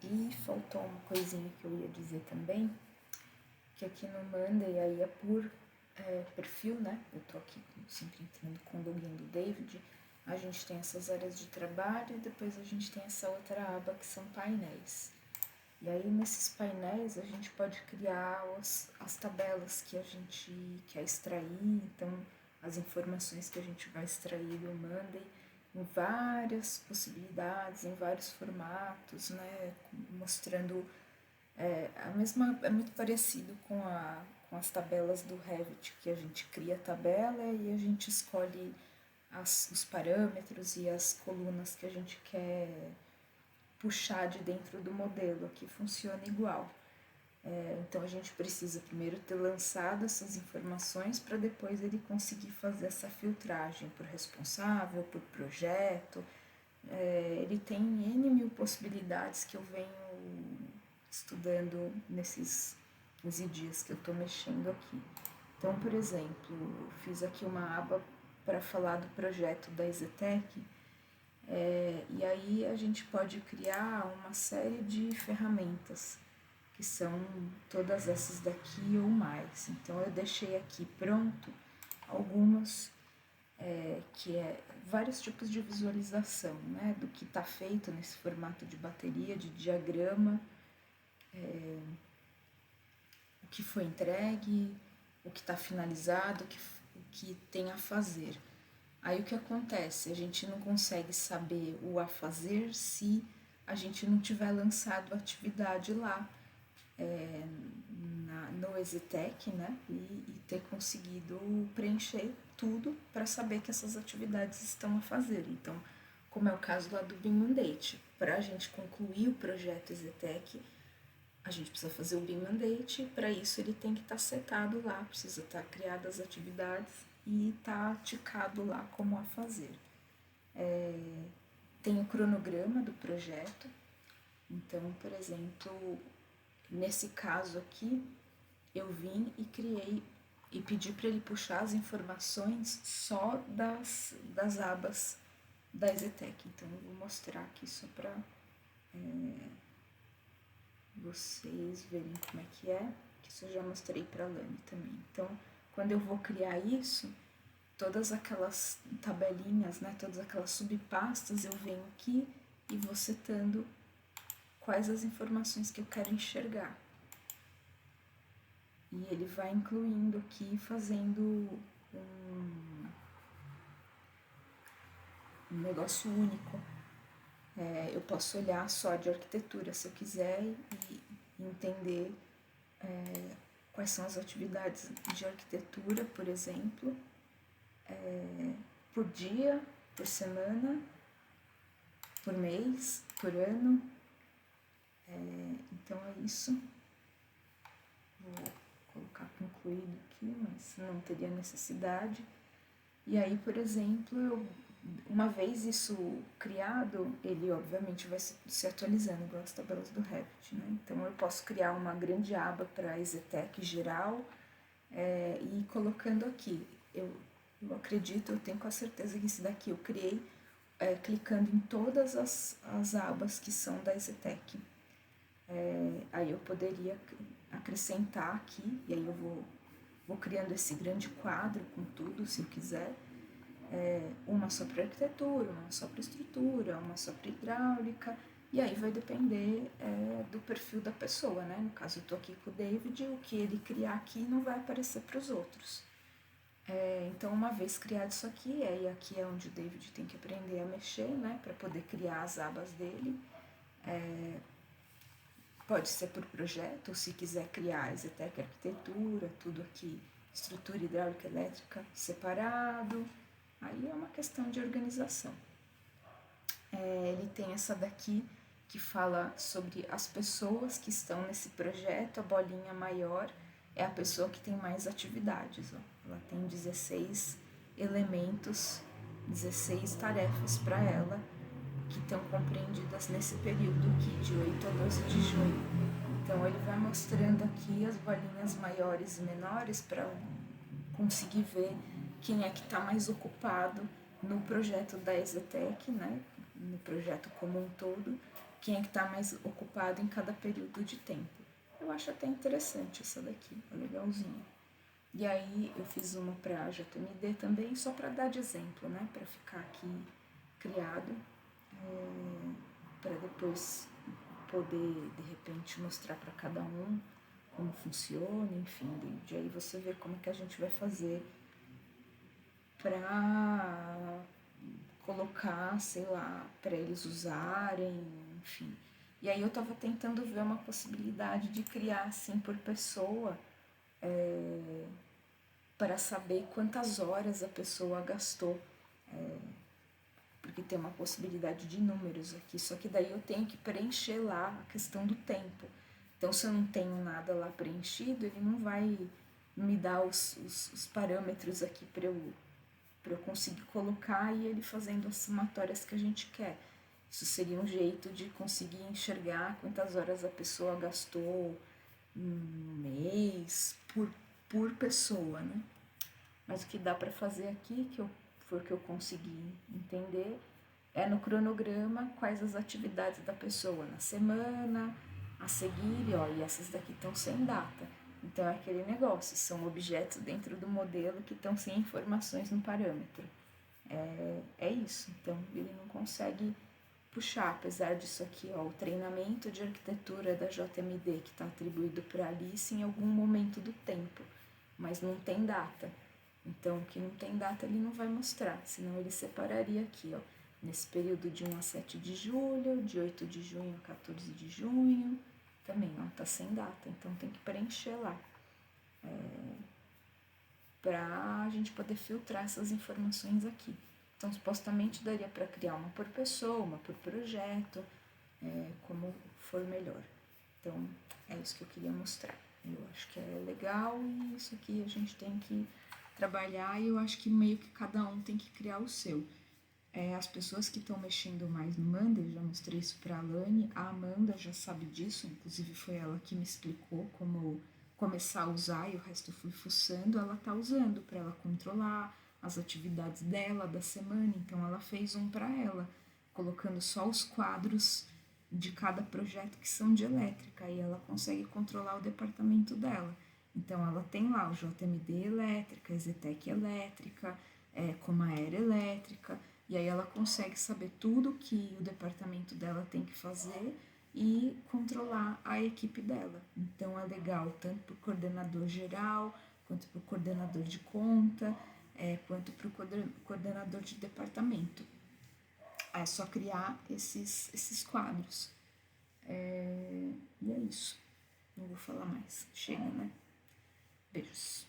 E faltou uma coisinha que eu ia dizer também, que aqui no Monday aí é por perfil, né? Eu tô aqui sempre entrando com o login do David. A gente tem essas áreas de trabalho e depois a gente tem essa outra aba que são painéis. E aí nesses painéis a gente pode criar as tabelas que a gente quer extrair, então as informações que a gente vai extrair do Monday em várias possibilidades, em vários formatos, né, mostrando é muito parecido com as tabelas do Revit, que a gente cria a tabela e a gente escolhe os parâmetros e as colunas que a gente quer puxar de dentro do modelo. Aqui funciona igual. Então a gente precisa primeiro ter lançado essas informações para depois ele conseguir fazer essa filtragem por responsável, por projeto. Ele tem N mil possibilidades que eu venho estudando nesses 15 dias que eu estou mexendo aqui. Então, por exemplo, fiz aqui uma aba para falar do projeto da Exetec, e aí a gente pode criar uma série de ferramentas, que são todas essas daqui ou mais. Então eu deixei aqui pronto algumas, que é vários tipos de visualização, né, do que está feito nesse formato de bateria, de diagrama, o que foi entregue, o que está finalizado, o que tem a fazer. Aí o que acontece? A gente não consegue saber o a fazer se a gente não tiver lançado a atividade lá no Exetec, né? E ter conseguido preencher tudo para saber que essas atividades estão a fazer. Então, como é o caso lá do BIM Mandate, para a gente concluir o projeto Exetec, a gente precisa fazer o BIM Mandate, para isso ele tem que estar setado lá, precisa estar criadas as atividades e estar ticado lá como a fazer. Tem o cronograma do projeto, então, por exemplo, nesse caso aqui, eu vim e criei e pedi para ele puxar as informações só das abas da Exetec. Então, eu vou mostrar aqui só para vocês verem como é, que isso eu já mostrei para a Lani também. Então, quando eu vou criar isso, todas aquelas tabelinhas, né, todas aquelas subpastas, eu venho aqui e vou setando quais as informações que eu quero enxergar. E ele vai incluindo aqui, fazendo um negócio único. Eu posso olhar só de arquitetura se eu quiser e entender quais são as atividades de arquitetura, por exemplo, por dia, por semana, por mês, por ano. Então é isso. Vou colocar concluído aqui, mas não teria necessidade. E aí, por exemplo, uma vez isso criado, ele obviamente vai se atualizando, igual as tabelas do Revit, né? Então eu posso criar uma grande aba para Exetec geral e ir colocando aqui. Eu acredito, eu tenho com a certeza que esse daqui eu criei clicando em todas as abas que são da Exetec. Aí eu poderia acrescentar aqui, e aí eu vou criando esse grande quadro com tudo, se eu quiser. Uma só para arquitetura, uma só para estrutura, uma só para hidráulica, e aí vai depender do perfil da pessoa, né? No caso, eu estou aqui com o David, o que ele criar aqui não vai aparecer para os outros. Então, uma vez criado isso aqui, aí aqui é onde o David tem que aprender a mexer, né? Para poder criar as abas dele. Pode ser por projeto, ou se quiser criar Exetec Arquitetura, tudo aqui, estrutura hidráulica elétrica separado, aí é uma questão de organização. Ele tem essa daqui que fala sobre as pessoas que estão nesse projeto, a bolinha maior é a pessoa que tem mais atividades, ó. Ela tem 16 elementos, 16 tarefas para ela, que estão compreendidas nesse período aqui, de 8 a 12 de junho. Então ele vai mostrando aqui as bolinhas maiores e menores para conseguir ver quem é que está mais ocupado no projeto da Exetec, né? No projeto como um todo, quem é que está mais ocupado em cada período de tempo. Eu acho até interessante essa daqui, é legalzinha. E aí eu fiz uma para JMD também, só para dar de exemplo, né? Para ficar aqui criado, para depois poder de repente mostrar para cada um como funciona, enfim, de aí você vê como que a gente vai fazer para colocar, sei lá, para eles usarem, enfim. E aí eu estava tentando ver uma possibilidade de criar assim por pessoa, para saber quantas horas a pessoa gastou, porque tem uma possibilidade de números aqui, só que daí eu tenho que preencher lá a questão do tempo. Então, se eu não tenho nada lá preenchido, ele não vai me dar os parâmetros aqui para eu conseguir colocar e ele fazendo as somatórias que a gente quer. Isso seria um jeito de conseguir enxergar quantas horas a pessoa gastou no mês por pessoa, né? Mas o que dá para fazer aqui, foi o que eu consegui entender, é no cronograma quais as atividades da pessoa na semana, a seguir, ó, e essas daqui estão sem data. Então é aquele negócio, são objetos dentro do modelo que estão sem informações no parâmetro. É isso, então ele não consegue puxar, apesar disso aqui, ó, o treinamento de arquitetura da JMD que está atribuído para Alice em algum momento do tempo, mas não tem data. Então, o que não tem data ele não vai mostrar, senão ele separaria aqui, ó, nesse período de 1 a 7 de julho, de 8 de junho a 14 de junho, também, ó, tá sem data, então tem que preencher lá, para a gente poder filtrar essas informações aqui. Então, supostamente daria para criar uma por pessoa, uma por projeto, como for melhor. Então, é isso que eu queria mostrar. Eu acho que é legal e isso aqui a gente tem que trabalhar e eu acho que meio que cada um tem que criar o seu. As pessoas que estão mexendo mais no Monday, já mostrei isso para a Alane, a Amanda já sabe disso, inclusive foi ela que me explicou como começar a usar e o resto eu fui fuçando, ela tá usando para ela controlar as atividades dela da semana, então ela fez um para ela, colocando só os quadros de cada projeto que são de elétrica e ela consegue controlar o departamento dela. Então ela tem lá o JMD elétrica, Zetec elétrica, Comaer elétrica, e aí ela consegue saber tudo que o departamento dela tem que fazer e controlar a equipe dela. Então é legal tanto para o coordenador geral, quanto para o coordenador de conta, quanto para o coordenador de departamento. É só criar esses quadros. E é isso. Não vou falar mais. Chega, né? Beijos.